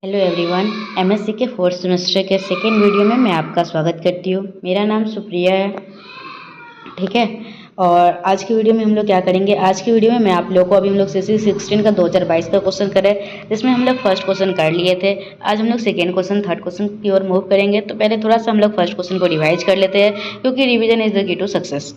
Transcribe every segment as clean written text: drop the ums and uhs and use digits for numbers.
Hello everyone. MSc के fourth semester के second video में मैं आपका स्वागत करती हूँ। मेरा नाम सुप्रिया है, ठीक है। और आज की वीडियो में हम लोग क्या करेंगे, आज की वीडियो में मैं आप लोगों को अभी हम लोग सीसी 16 का 2022 का क्वेश्चन करें, जिसमें हम लोग फर्स्ट क्वेश्चन कर लिए थे। आज हम लोग सेकेंड क्वेश्चन थर्ड क्वेश्चन की ओर मूव करेंगे। तो पहले थोड़ा सा हम लोग फर्स्ट क्वेश्चन को रिवाइज कर लेते हैं, क्योंकि revision is the key to success.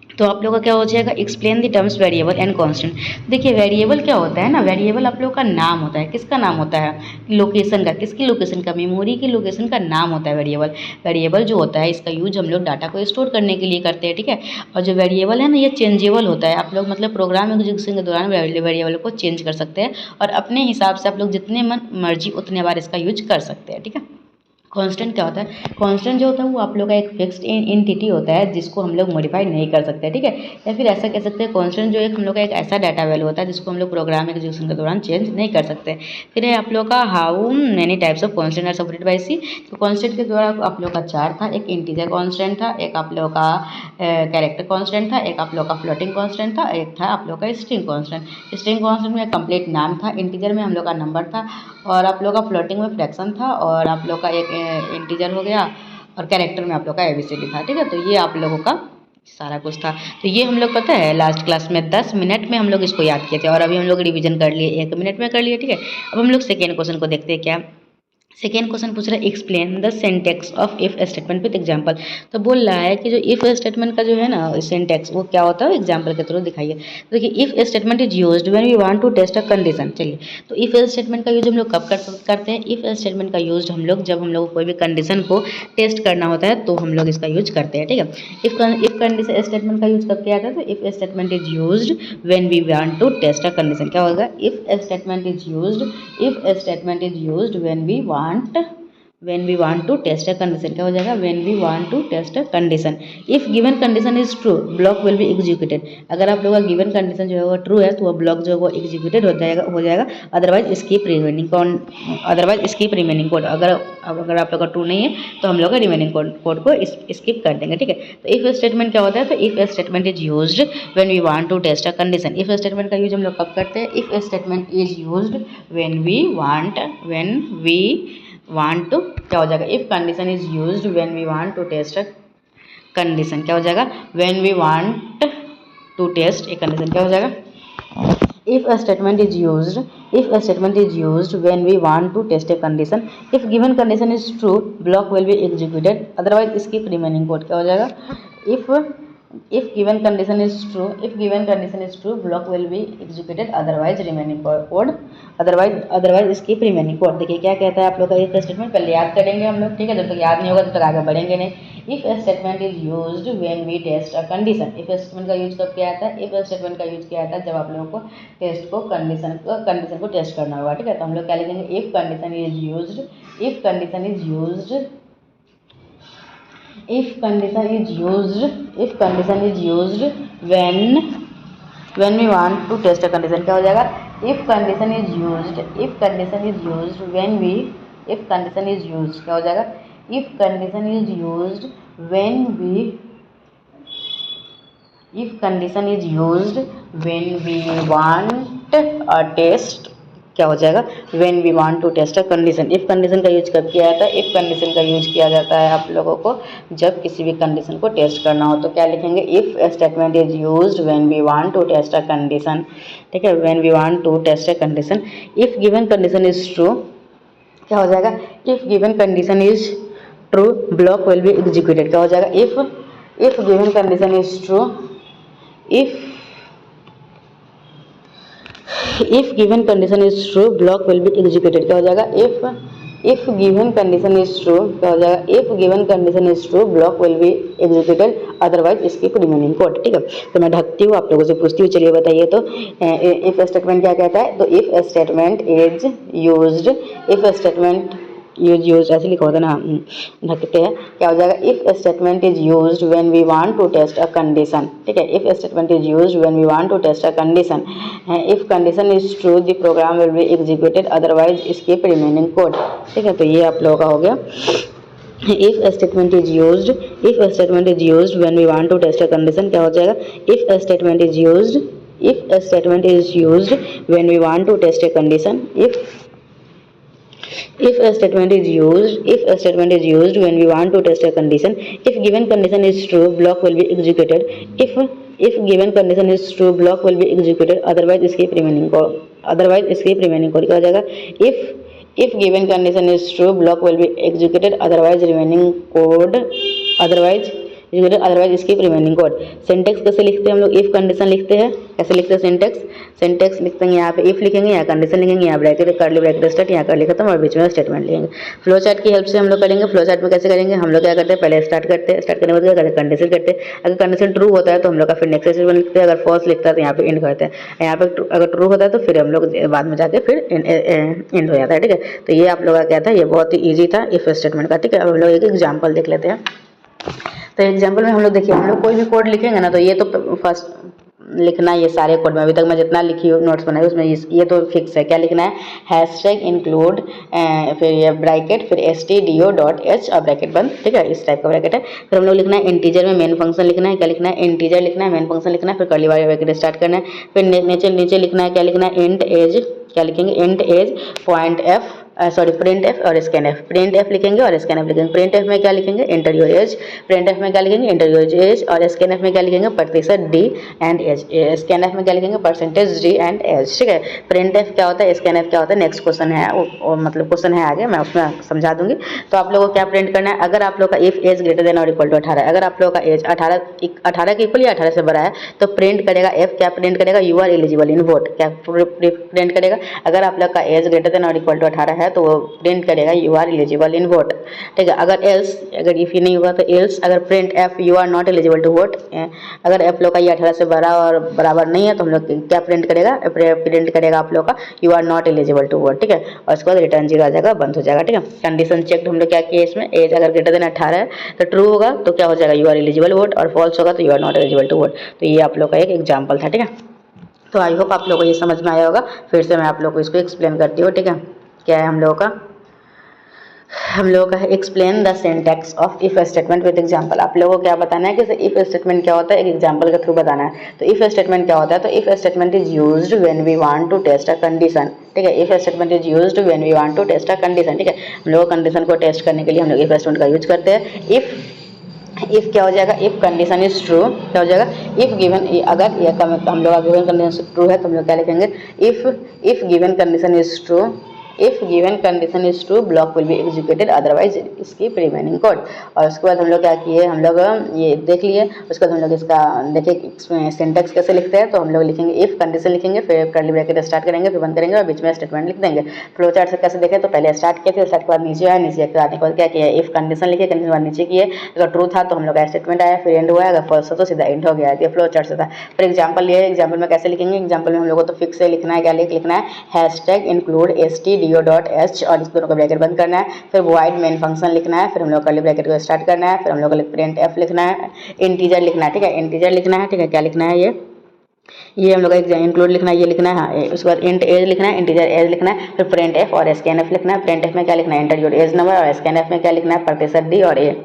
तो आप लोगों का क्या हो जाएगा, explain the terms variable and constant. देखिए वेरिएबल क्या होता है ना, वेरिएबल आप लोगों का नाम होता है। किसका नाम होता है? लोकेशन का। किसकी लोकेशन का? मेमोरी की लोकेशन का नाम होता है वेरिएबल। वेरिएबल जो होता है इसका यूज हम लोग डाटा को स्टोर करने के लिए करते हैं, ठीक है। और जो वेरिएबल है ना, ये चेंजेबल होता है। आप लोग मतलब प्रोग्राम एग्जीक्यूशन के दौरान वेरिएबल को चेंज कर सकते हैं, और अपने हिसाब से आप लोग जितने मन मर्जी उतने बार इसका यूज कर सकते हैं, ठीक है। कांस्टेंट क्या होता है? कांस्टेंट जो होता है वो आप लोग का एक फिक्स्ड एंटिटी होता है, जिसको हम लोग मॉडिफाई नहीं कर सकते, ठीक है। या फिर ऐसा कह सकते हैं कांस्टेंट जो एक हम लोग का एक ऐसा डाटा वैल्यू होता है जिसको हम लोग प्रोग्राम एग्जीक्यूशन के दौरान चेंज नहीं कर सकते। फिर है आप लोग का how many types of constant are supported by C. तो कांस्टेंट के द्वारा आप लोग का चार था। एक इंटीजर कांस्टेंट था, एक आप लोग का कैरेक्टर कांस्टेंट था, एक आप लोग का फ्लोटिंग कांस्टेंट था, एक था आप लोग का स्ट्रिंग कांस्टेंट। स्ट्रिंग कांस्टेंट में कंप्लीट नाम था, इंटीजर में हम लोग का नंबर था, और आप लोग का फ्लोटिंग में फ्रैक्शन था, और आप लोग का एक इंटीजर हो गया, और कैरेक्टर में आप लोग का एबीसीडी था, ठीक है। तो ये आप लोगों का सारा कुछ था। तो ये हम लोग पता है लास्ट क्लास में 10 मिनट में हम लोग इसको याद किए थे, और अभी हम लोग रिवीजन कर लिए 1 मिनट में कर लिए, ठीक है। अब हम लोग सेकेंड क्वेश्चन को देखते हैं। क्या सेकेंड क्वेश्चन पूछ रहा है, explain the syntax of if statement with example. तो बोल रहा है कि जो इफ स्टेटमेंट का जो है ना सिंटैक्स, वो क्या होता है, एग्जांपल के थ्रू दिखाइए। तो देखिए if statement is used when we want to test a condition. चलिए, तो इफ स्टेटमेंट का यूज हम लोग कब करते हैं? इफ स्टेटमेंट का यूज हम लोग जब हम लोग कोई भी कंडीशन को टेस्ट करना होता है, तो हम लोग इसका यूज करते हैं, ठीक है। इफ कंडीशन स्टेटमेंट का यूज कब किया जाता है? तो if statement is used when we want to test a condition. क्या होगा? If statement is used, if statement is used when we want to test a condition। क्या हो जाएगा? when we want to test a condition। if given condition is true block will be executed। अगर आप लोगों का given condition जो है वो true है, तो वह block जो है वो executed हो जाएगा। Otherwise skip remaining code. अगर आप लोग का true नहीं है तो हम लोग का remaining कोड को skip कर देंगे, ठीक है। तो if statement क्या होता है? तो if statement is used when we want to test a condition। if statement का यूज हम लोग कब करते हैं? if statement is used when we want to, क्या हो जाएगा? If condition is used when we want to test a condition. क्या हो जाएगा? When we want to test a condition. क्या हो जाएगा? If a statement is used when we want to test a condition, if given condition is true block will be executed, otherwise skip remaining code. क्या हो जाएगा? if given condition is true block will be executed, otherwise skip remaining code। देखिए क्या कहता है आप लोग का if स्टेटमेंट, पहले याद करेंगे हम लोग, ठीक है। जब तक याद नहीं होगा तब तक आगे बढ़ेंगे नहीं। if statement is used when we test a condition. if statement का यूज कब किया जाता है? if स्टेटमेंट का यूज किया जाता है जब आप लोगों को कंडीशन को टेस्ट करना होगा, ठीक है। तो हम लोग क्या लिखेंगे? if condition is used when we want to test a condition। क्या हो जाएगा? if condition is used when we if condition is used क्या हो जाएगा? if condition is used when we want a test, क्या हो जाएगा? when we want to test a condition। if condition का यूज कब किया जाता है? if कंडीशन का यूज किया जाता है आप लोगों को जब किसी भी कंडीशन को टेस्ट करना हो। तो क्या लिखेंगे? if statement is used when we want to test a condition, ठीक है। when we want to test a condition, if given condition is true, क्या हो जाएगा? if given condition is true block will be executed। क्या हो जाएगा? if given condition is true, if given condition is true block will be executed। क्या हो जाएगा? if given condition is true, क्या हो जाएगा? if given condition is true block will be executed, otherwise skip remaining code, ठीक है। तो मैं ढकती हूँ, आप लोगों से पूछती हूँ। चलिए बताइए तो if स्टेटमेंट क्या कहता है? तो if statement is used, if statement use ऐसे लिखा होता है ना, ढकते हैं। क्या हो जाएगा? If statement is used when we want to test a condition, ठीक है। If statement is used when we want to test a condition, if condition is true the program will be executed, otherwise skip remaining code, ठीक है। तो ये आप लोगों का हो गया। if statement is used when we want to test a condition, क्या हो जाएगा? if statement is used when we want to test a condition, If a statement is used when we want to test a condition. If given condition is true, block will be executed. If given condition is true, block will be executed. Otherwise skip remaining code. क्या हो जाएगा? If given condition is true, block will be executed. Otherwise skip remaining code. Syntax कैसे लिखते हैं हम लोग? If condition लिखते हैं. कैसे लिखते हैं सिंटेक्स लिखते हैं यहाँ पे इफ लिखेंगे, यहाँ कंडीशन लिखेंगे, यहाँ ब्रैकेट कर्ली ब्रैकेट स्टार्ट, यहाँ कर्ली खत्म और बीच में स्टेटमेंट लिखेंगे. फ्लो चार्ट की हेल्प से हम लोग करेंगे. फ्लो चार्ट में कैसे करेंगे? हम लोग क्या करते हैं, पहले स्टार्ट करने के बाद क्या करते हैं, कंडीशन करते हैं. अगर कंडीशन ट्रू होता है तो हम लोग का फिर नेक्स्ट स्टेटमेंट लिखते हैं. अगर फॉल्स लिखता है तो यहाँ पे एंड करते हैं. यहाँ पे अगर ट्रू होता है तो फिर हम लोग बाद में जाके फिर एंड हो जाता है. ठीक है, तो ये आप लोग का क्या था, ये बहुत ही ईजी था इफ स्टेटमेंट का. ठीक है, अब हम लोग एक एग्जाम्पल देख लेते हैं. तो एग्जाम्पल में हम लोग देखिए, हम लोग कोई भी कोड लिखेंगे ना तो ये तो फर्स्ट लिखना है. ये सारे कोड में अभी तक मैं जितना लिखी हूँ नोट्स बनाई उसमें ये तो फिक्स है. क्या लिखना है? हैशटैग इंक्लूड, फिर ये ब्रैकेट, फिर stdio.h और ब्रैकेट बंद. ठीक है, इस टाइप का ब्रैकेट है. फिर हम लोग लिखना है इंटीजर में मेन फंक्शन लिखना है. क्या लिखना है? इंटीजर लिखना है, मेन फंक्शन लिखना है, फिर कर्ली ब्रैकेट स्टार्ट करना है. फिर नीचे लिखना है, क्या लिखना है? Int age. क्या लिखेंगे? Int age point F print F और स्कैन एफ. प्रिंट एफ लिखेंगे और स्कैन एफ लिखेंगे. प्रिंट एफ में क्या लिखेंगे? Enter your age. Print F में क्या लिखेंगे? Enter your age. और स्कैन एफ में क्या लिखेंगे? प्रतिशत D and age. Scan F में क्या लिखेंगे? Percentage D and age. ठीक है, प्रिंट एफ क्या होता है, स्कैन एफ क्या होता है, नेक्स्ट क्वेश्चन है वो मतलब क्वेश्चन है आगे, मैं उसमें समझा दूंगी. तो आप लोगों को क्या प्रिंट करना है? अगर आप लोग का इफ एज ग्रेटर देन और इक्वल टू 18, अगर आप लोग का एज 18 के इक्वल या 18 से बड़ा है तो प्रिंट करेगा एफ. क्या प्रिंट करेगा? You are eligible in vote. क्या प्रिंट करेगा? अगर आप लोग का एज ग्रेटर देन और इक्वल टू 18 है तो वो प्रिंट करेगा you are eligible in vote. ठीक है, अगर इफ ये नहीं हुआ तो एल्स. अगर print F you are not eligible to vote, अगर एफ लोग का ये 18 से बड़ा और बराबर नहीं है तो हम लोग क्या प्रिंट करेगा? प्रिंट करेगा आप लोग का you are not eligible to vote. ठीक है, और उसके बाद रिटर्न 0 आ जाएगा, बंद हो जाएगा. ठीक है, कंडीशन चेक हम लोग क्या किए इसमें, एज अगर ग्रेटर देन 18 है तो ट्रू होगा तो क्या हो जाएगा? You are eligible vote. और फॉल्स होगा तो you are not eligible to vote. तो ये आप लोग का एक एग्जाम्पल था. ठीक है, तो आई होप आप लोगों को ये समझ में आया होगा. फिर से मैं आप लोग को इसको एक्सप्लेन करती हूँ. ठीक है, क्या है हम लोगों का explain the syntax of if statement with example. आप लोगों को क्या बताना है कि इफ स्टेटमेंट क्या होता है, एक एग्जांपल के थ्रू बताना है. तो इफ स्टेटमेंट क्या होता है? तो if statement is used when we want to test a condition. ठीक है, if statement is used when we want to test a condition. ठीक है, हम लोग कंडीशन को टेस्ट करने के लिए हम लोग इफ स्टेटमेंट का यूज करते हैं. इफ क्या हो जाएगा? If condition is true. क्या हो जाएगा? इफ गिवन, अगर ये हम लोग का गिवन कंडीशन ट्रू है तो हम लोग क्या लिखेंगे? If given condition is true, if given condition is true block will be executed, otherwise इसकी रिमेनिंग कोड. और उसके बाद हम लोग क्या किए, हम लोग ये देख लिए. उसके बाद हम लोग इसका देखिए सिंटैक्स कैसे लिखते हैं. तो हम लोग लिखेंगे इफ कंडीशन लिखेंगे, फिर कर्ली ब्रैकेट स्टार्ट करेंगे, फिर बंद करेंगे और बीच में स्टेटमेंट लिख देंगे. फ्लो चार्ट से कैसे देखें, तो पहले स्टार्ट किए थे, स्टार्ट के बाद नीचे आया, नीचे आने के बाद क्या किया, इफ कंडीशन लिखे, कंडीशन बाद नीचे किए. अगर ट्रू था तो हम लोग का स्टेटमेंट आया, फिर एंड हुआ. अगर फॉल्स था तो सीधा एंड हो गया. ये फ्लो चार्ट से था. फिर एग्जाम्पल लिए, एग्जाम्पल में कैसे लिखेंगे? एग्जाम्पल में हम लोग को तो फिक्स से लिखना है. क्या लिखना है? हैशटैग इंक्लूड stdio.h और इस दोनों का ब्रैकेट बंद करना है. फिर वाइड मेन फंक्शन लिखना है. फिर हम लोग कर्ली ब्रैकेट को स्टार्ट करना है. फिर हम लोग को प्रिंट एफ लिखना है. इंटीजर लिखना है. ठीक है, इंटीजर लिखना है. ठीक है, क्या लिखना है? ये हम लोग का इंक्लूड लिखना है, ये लिखना है. हाँ, उसके बाद इंट एज लिखना है, इंटीजर एज लिखना है. फिर प्रिंट एफ और स्कैन एफ लिखना है. प्रिंट एफ में क्या लिखना है? Enter your as number. और स्कैन एफ में क्या लिखना है? प्रतिशत डी और ए.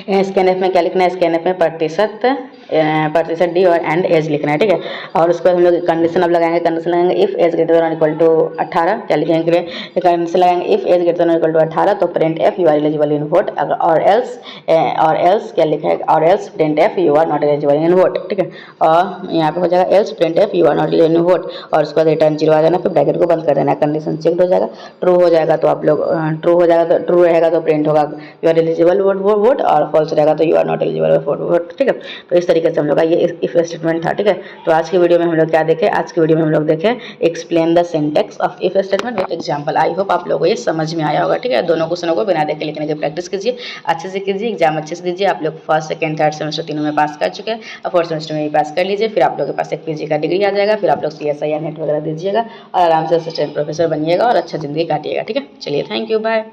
स्कैन एफ में क्या लिखना है? स्कैन एफ में प्रतिशत डी और एंड एज लिखना है. ठीक है, और उसके बाद हम लोग कंडीशन अब लगाएंगे. कंडीशन लगाएंगे if age greater than equal to 18. क्या लिखेंगे? कंडीशन लगाएंगे if age greater than equal to 18 तो print F you are eligible in vote. और एल्स क्या लिखेगा? और else print F you are not eligible in vote. ठीक है, और यहाँ पे हो जाएगा else print F you are not eligible in vote. और उसके बाद रिटर्न 0 आ जाना. फिर ब्रैकेट को बंद कर देना. कंडीशन चेक हो जाएगा. ट्रू हो जाएगा तो आप लोग ट्रू रहेगा तो प्रिंट होगा यू आर एलिजिबल वोट. और फॉल्स रहेगा तो you are not eligible for vote. ठीक है, तो इस तरीके से हम लोग का ये इफ स्टेटमेंट था. ठीक है, तो आज की वीडियो में हम लोग क्या देखें? आज की वीडियो में हम लोग देखें explain the syntax of if statement with example. I hope आप लोगों को ये समझ में आया होगा. ठीक है, दोनों क्वेश्चनों को बिना देखे लिखने की प्रैक्टिस कीजिए, अच्छे से कीजिए, एग्जाम अच्छे से दीजिए. आप लोग फर्स्ट सेकंड थर्ड सेमेस्टर तीनों में पास कर चुके हैं और फोर्थ सेमेस्टर में भी पास कर लीजिए. फिर आप लोग के पास एक पीजी का डिग्री आ जाएगा. फिर आप लोग CSI या नेट वगैरह दीजिएगा और आराम से असिस्टेंट प्रोफेसर बनिएगा और अच्छा जिंदगी काटिएगा. ठीक है, चलिए, थैंक यू, बाय.